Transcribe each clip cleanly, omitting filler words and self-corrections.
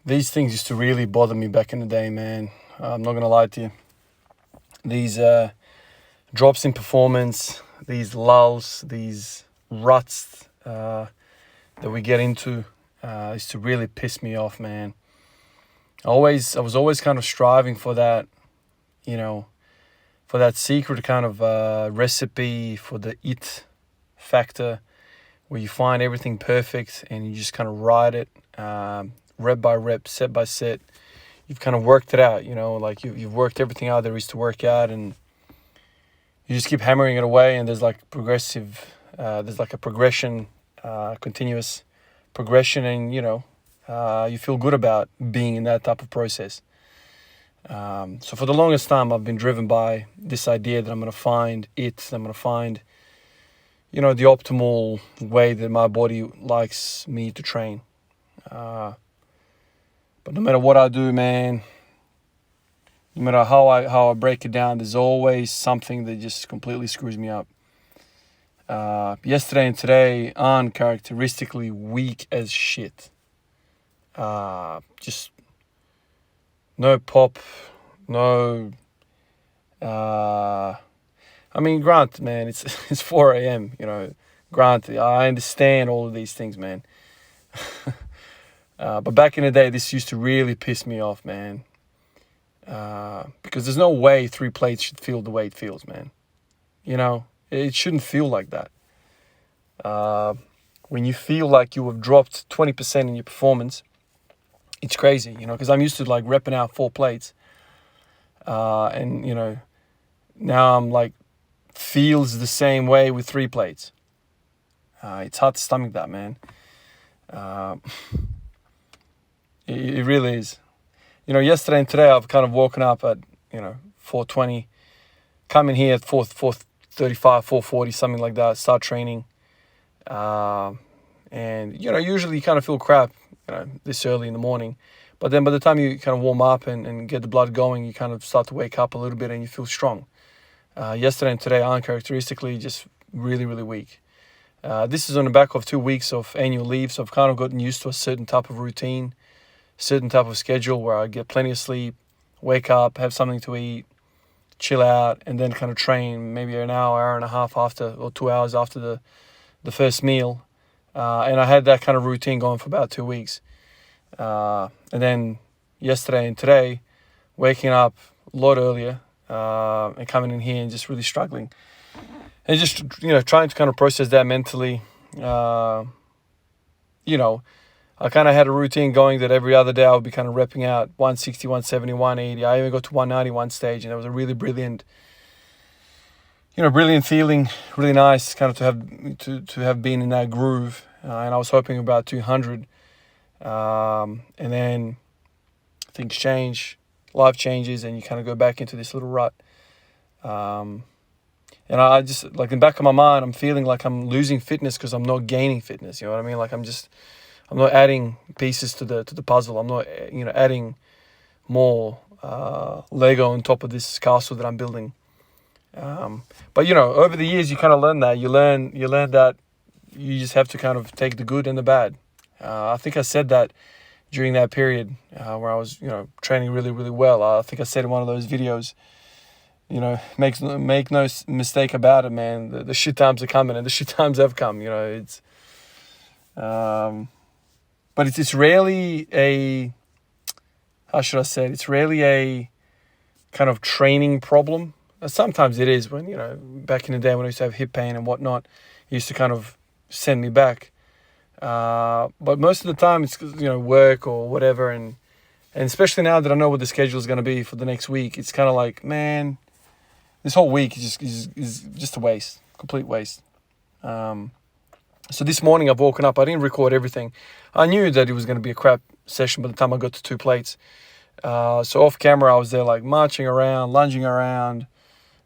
These things used to really bother me back in the day, man. I'm not gonna lie to you. These drops in performance, these lulls, these ruts that we get into used to really piss me off, man. I was always kind of striving for that, you know, for that secret kind of recipe for the it factor, where you find everything perfect and you just kind of ride it, rep by rep, set by set. You've kind of worked it out, like you've worked everything out there is to work out, and you just keep hammering it away. And there's like there's like a progression, continuous progression, and you feel good about being in that type of process. So for the longest time, I've been driven by this idea that I'm going to find I'm going to find, the optimal way that my body likes me to train. But no matter what I do, man, no matter how I break it down, there's always something that just completely screws me up. Yesterday and today, uncharacteristically weak as shit. Just no pop, no. Granted, man, it's 4 a.m. Granted, I understand all of these things, man. But back in the day, this used to really piss me off, man. Because there's no way 3 plates should feel the way it feels, man. It shouldn't feel like that. When you feel like you have dropped 20% in your performance, it's crazy, because I'm used to like repping out 4 plates. And, now I'm like, feels the same way with 3 plates. It's hard to stomach that, man. It really is. Yesterday and today I've kind of woken up at, 4:20, come in here at 4:35, 4:40, something like that, start training. And, usually you kind of feel crap, this early in the morning. But then by the time you kind of warm up and get the blood going, you kind of start to wake up a little bit and you feel strong. Yesterday and today uncharacteristically just really, really weak. This is on the back of 2 weeks of annual leave, so I've kind of gotten used to a certain type of routine, certain type of schedule where I get plenty of sleep, wake up, have something to eat, chill out, and then kind of train maybe an hour and a half after, or 2 hours after the first meal. And I had that kind of routine going for about 2 weeks. And then yesterday and today, waking up a lot earlier and coming in here and just really struggling. And just, trying to kind of process that mentally. I kind of had a routine going that every other day I would be kind of repping out 160, 170, 180. I even got to 190 one stage, and it was a really brilliant feeling, really nice kind of to have been in that groove. And I was hoping about 200. And then things change, life changes, and you kind of go back into this little rut. And I just, like, in the back of my mind, I'm feeling like I'm losing fitness because I'm not gaining fitness. You know what I mean? Like I'm not adding pieces to the puzzle. I'm not, adding more Lego on top of this castle that I'm building. But over the years, you kind of learn that. You learn that you just have to kind of take the good and the bad. I think I said that during that period where I was, training really, really well. I think I said in one of those videos, make no mistake about it, man. The shit times are coming, and the shit times have come. It's, but it's rarely a, how should I say it? It's rarely a kind of training problem. Sometimes it is when, back in the day when I used to have hip pain and whatnot, it used to kind of send me back. But most of the time it's, work or whatever. And especially now that I know what the schedule is going to be for the next week, it's kind of like, man, this whole week is just a waste, complete waste. So this morning I've woken up, I didn't record everything. I knew that it was going to be a crap session by the time I got to 2 plates. So off camera, I was there like marching around, lunging around.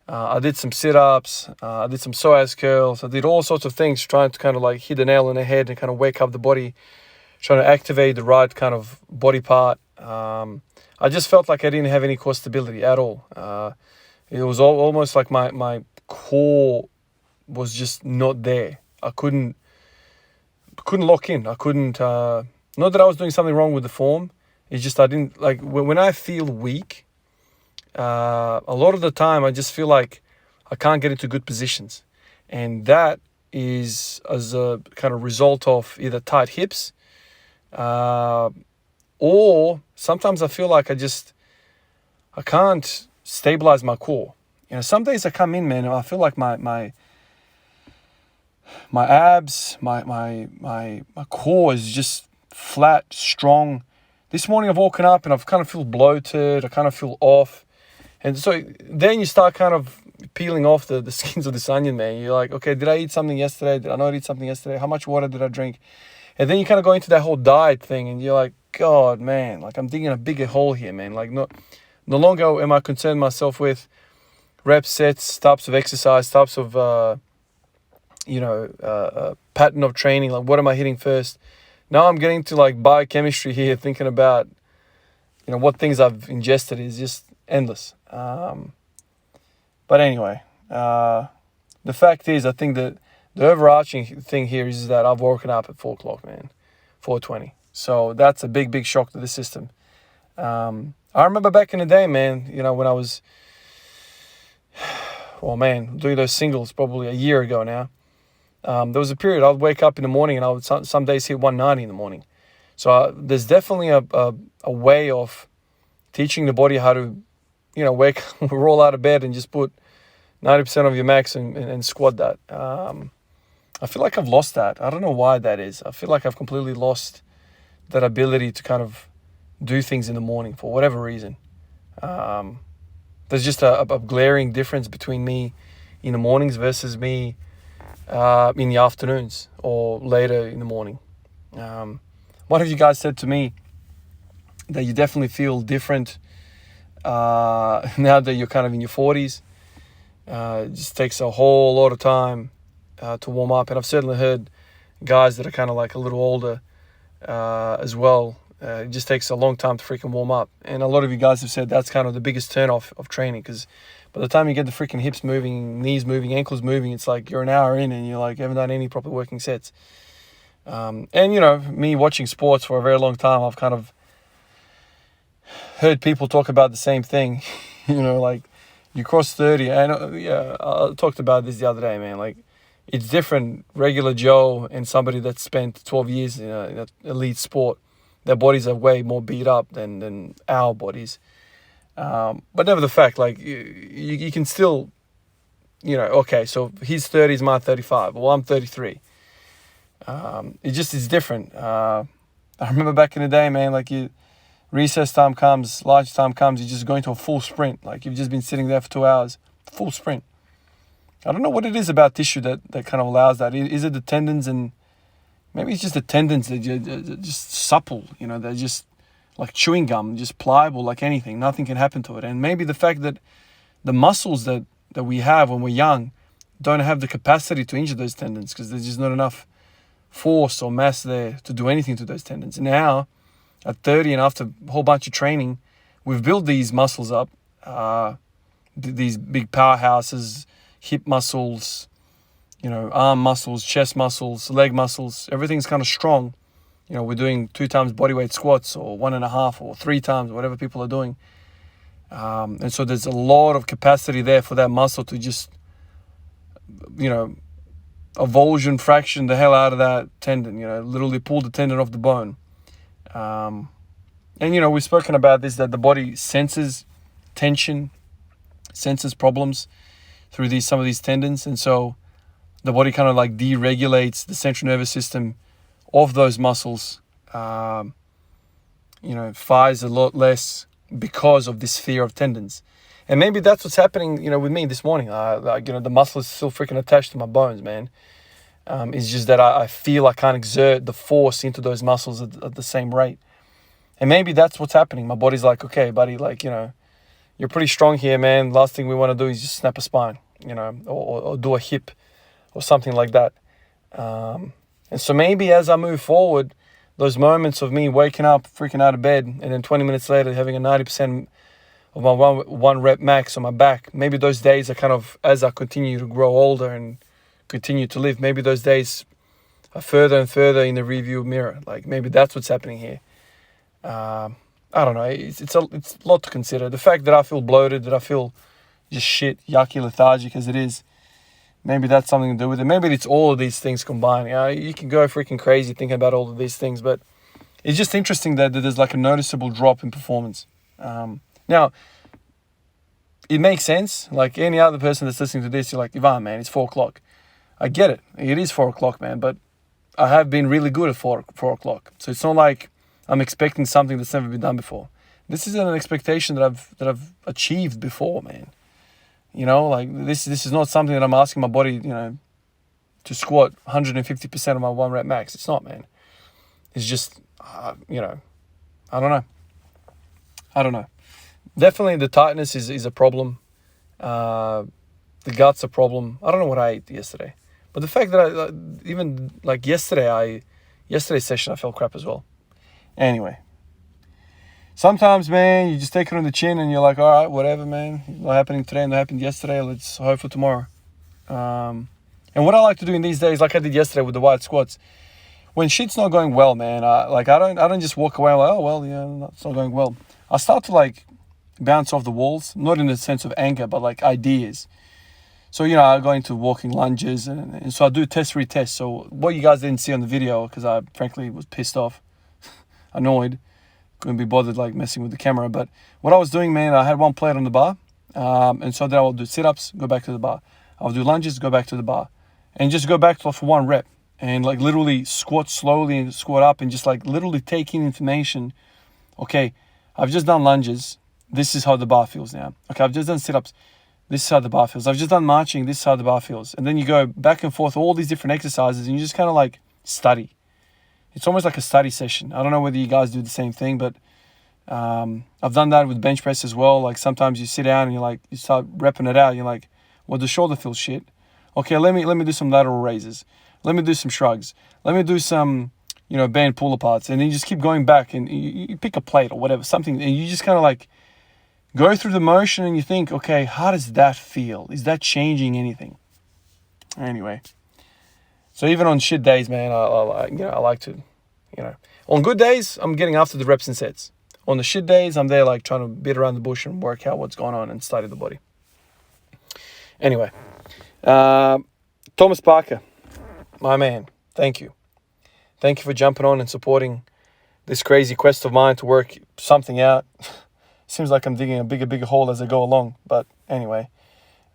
I did some sit-ups, I did some psoas curls. I did all sorts of things trying to kind of like hit the nail on the head and kind of wake up the body, trying to activate the right kind of body part. I just felt like I didn't have any core stability at all. It was almost like my core was just not there. I couldn't lock in. I couldn't, not that I was doing something wrong with the form, It's just I didn't like when I feel weak. A lot of the time, I just feel like I can't get into good positions, and that is as a kind of result of either tight hips, or sometimes I feel like I can't stabilize my core. Some days I come in, man, and I feel like my abs, my core is just flat, strong. This morning I've woken up and I've kind of feel bloated. I kind of feel off. And so then you start kind of peeling off the skins of this onion, man. You're like, okay, did I eat something yesterday? Did I not eat something yesterday? How much water did I drink? And then you kind of go into that whole diet thing and you're like, God, man, like I'm digging a bigger hole here, man. Like no longer am I concerned myself with reps, sets, types of exercise, types of, pattern of training. Like what am I hitting first? Now I'm getting to like biochemistry here, thinking about, what things I've ingested is just endless. But anyway, the fact is, I think that the overarching thing here is that I've woken up at 4 o'clock, man, 4:20. So that's a big, big shock to the system. I remember back in the day, man, when I was, doing those singles probably a year ago now. There was a period I'd wake up in the morning and I would some days hit 190 in the morning. So there's definitely a way of teaching the body how to, roll out of bed and just put 90% of your max and squat that. I feel like I've lost that. I don't know why that is. I feel like I've completely lost that ability to kind of do things in the morning for whatever reason. There's just a glaring difference between me in the mornings versus me in the afternoons or later in the morning. One of you guys said to me that you definitely feel different now that you're kind of in your 40s. It just takes a whole lot of time to warm up. And I've certainly heard guys that are kind of like a little older as well. It just takes a long time to freaking warm up. And a lot of you guys have said that's kind of the biggest turn-off of training, because by the time you get the freaking hips moving, knees moving, ankles moving, it's like you're an hour in and you're like, haven't done any proper working sets. And, me watching sports for a very long time, I've kind of heard people talk about the same thing. Like you cross 30. And I talked about this the other day, man. Like it's different, regular Joe and somebody that's spent 12 years in an elite sport. Their bodies are way more beat up than our bodies. But never the fact, like you can still, okay, so he's 30, my 35. Well, I'm 33. It's different. I remember back in the day, man, like recess time comes, lunch time comes, you're just going to a full sprint. Like you've just been sitting there for 2 hours, full sprint. I don't know what it is about tissue that kind of allows that. Is it the tendons? And maybe it's just the tendons that are just supple, they're just like chewing gum, just pliable like anything. Nothing can happen to it. And maybe the fact that the muscles that we have when we're young don't have the capacity to injure those tendons because there's just not enough force or mass there to do anything to those tendons. And now, at 30 and after a whole bunch of training, we've built these muscles up, these big powerhouses, hip muscles, arm muscles, chest muscles, leg muscles. Everything's kind of strong. We're doing 2 times bodyweight squats or 1.5 or 3 times, whatever people are doing. And so there's a lot of capacity there for that muscle to just, avulsion fraction the hell out of that tendon, literally pull the tendon off the bone. And, we've spoken about this, that the body senses tension, senses problems through some of these tendons. And so the body kind of like deregulates the central nervous system of those muscles, fires a lot less because of this fear of tendons. And maybe that's what's happening, with me this morning. The muscle is still freaking attached to my bones, man. It's just that I feel I can't exert the force into those muscles at the same rate. And maybe that's what's happening. My body's like, okay, buddy, like, you're pretty strong here, man. Last thing we want to do is just snap a spine, or do a hip or something like that. And so maybe as I move forward, those moments of me waking up, freaking out of bed, and then 20 minutes later having a 90% of my one rep max on my back, maybe those days are kind of, as I continue to grow older and continue to live, maybe those days are further and further in the review mirror. Like maybe that's what's happening here. I don't know. It's a lot to consider. The fact that I feel bloated, that I feel just shit, yucky, lethargic as it is, maybe that's something to do with it. Maybe it's all of these things combined. You can go freaking crazy thinking about all of these things, but it's just interesting that there's like a noticeable drop in performance. Now, it makes sense. Like any other person that's listening to this, you're like, Ivan, man, it's 4 o'clock. I get it. It is 4 o'clock, man, but I have been really good at 4 o'clock. So it's not like I'm expecting something that's never been done before. This isn't an expectation that I've achieved before, man. You know, like this is not something that I'm asking my body, to squat 150% of my 1 rep max. It's not, man. It's just, I don't know. Definitely the tightness is a problem. The gut's a problem. I don't know what I ate yesterday. But the fact that even like yesterday's session, I felt crap as well. Anyway. Sometimes, man, you just take it on the chin and you're like, all right, whatever, man. Not happening today, not happened yesterday. Let's hope for tomorrow. And what I like to do in these days, like I did yesterday with the wide squats, when shit's not going well, man, I don't just walk away like, oh, well, yeah, it's not going well. I start to like bounce off the walls, not in the sense of anger, but like ideas. So, I go into walking lunges and so I do test-retest. So what you guys didn't see on the video, because I frankly was pissed off, annoyed, couldn't be bothered like messing with the camera. But what I was doing, man, I had one plate on the bar. And so then I will do sit-ups, go back to the bar. I'll do lunges, go back to the bar. And just go back for 1 rep. And like literally squat slowly and squat up and just like literally take in information. Okay, I've just done lunges. This is how the bar feels now. Okay, I've just done sit-ups. This is how the bar feels. I've just done marching. This is how the bar feels. And then you go back and forth, all these different exercises, and you just kind of like study. It's almost like a study session. I don't know whether you guys do the same thing, but I've done that with bench press as well. Like sometimes you sit down and you start repping it out. You're like, well, the shoulder feels shit. Okay, let me do some lateral raises. Let me do some shrugs. Let me do some, band pull aparts. And then you just keep going back and you pick a plate or whatever, something, and you just kind of like go through the motion and you think, okay, how does that feel? Is that changing anything? Anyway, so even on shit days, man, I like to, on good days, I'm getting after the reps and sets. On the shit days, I'm there like trying to beat around the bush and work out what's going on and study the body. Anyway, Thomas Parker, my man, thank you. Thank you for jumping on and supporting this crazy quest of mine to work something out. Seems like I'm digging a bigger hole as I go along. But anyway,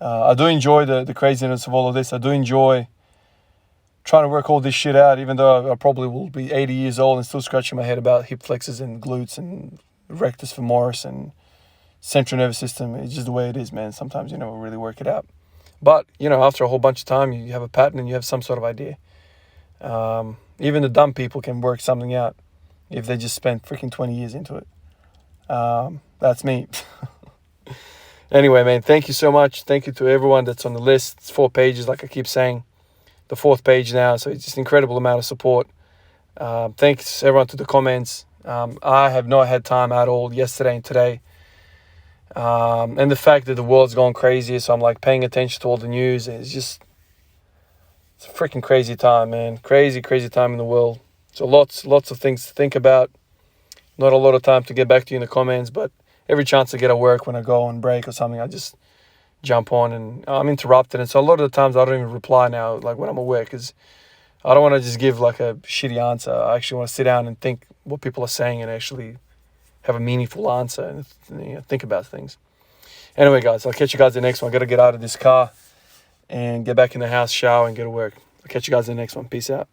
I do enjoy the craziness of all of this. I do enjoy trying to work all this shit out, even though I probably will be 80 years old and still scratching my head about hip flexors and glutes and rectus femoris and central nervous system. It's just the way it is, man. Sometimes you never really work it out. But, after a whole bunch of time, you have a pattern and you have some sort of idea. Even the dumb people can work something out if they just spent freaking 20 years into it. That's me. Anyway, man, thank you so much. Thank you to everyone that's on the list. It's 4 pages, like I keep saying. The 4th page now, so it's just an incredible amount of support. Thanks, everyone, to the comments. I have not had time at all yesterday and today. And the fact that the world's gone crazy, so I'm like paying attention to all the news. It's a freaking crazy time, man. Crazy time in the world. So lots of things to think about. Not a lot of time to get back to you in the comments, but every chance I get at work when I go on break or something, I just jump on and I'm interrupted. And so a lot of the times I don't even reply now, like when I'm at work, because I don't want to just give like a shitty answer. I actually want to sit down and think what people are saying and actually have a meaningful answer and think about things. Anyway, guys, I'll catch you guys in the next one. I got to get out of this car and get back in the house, shower, and go to work. I'll catch you guys in the next one. Peace out.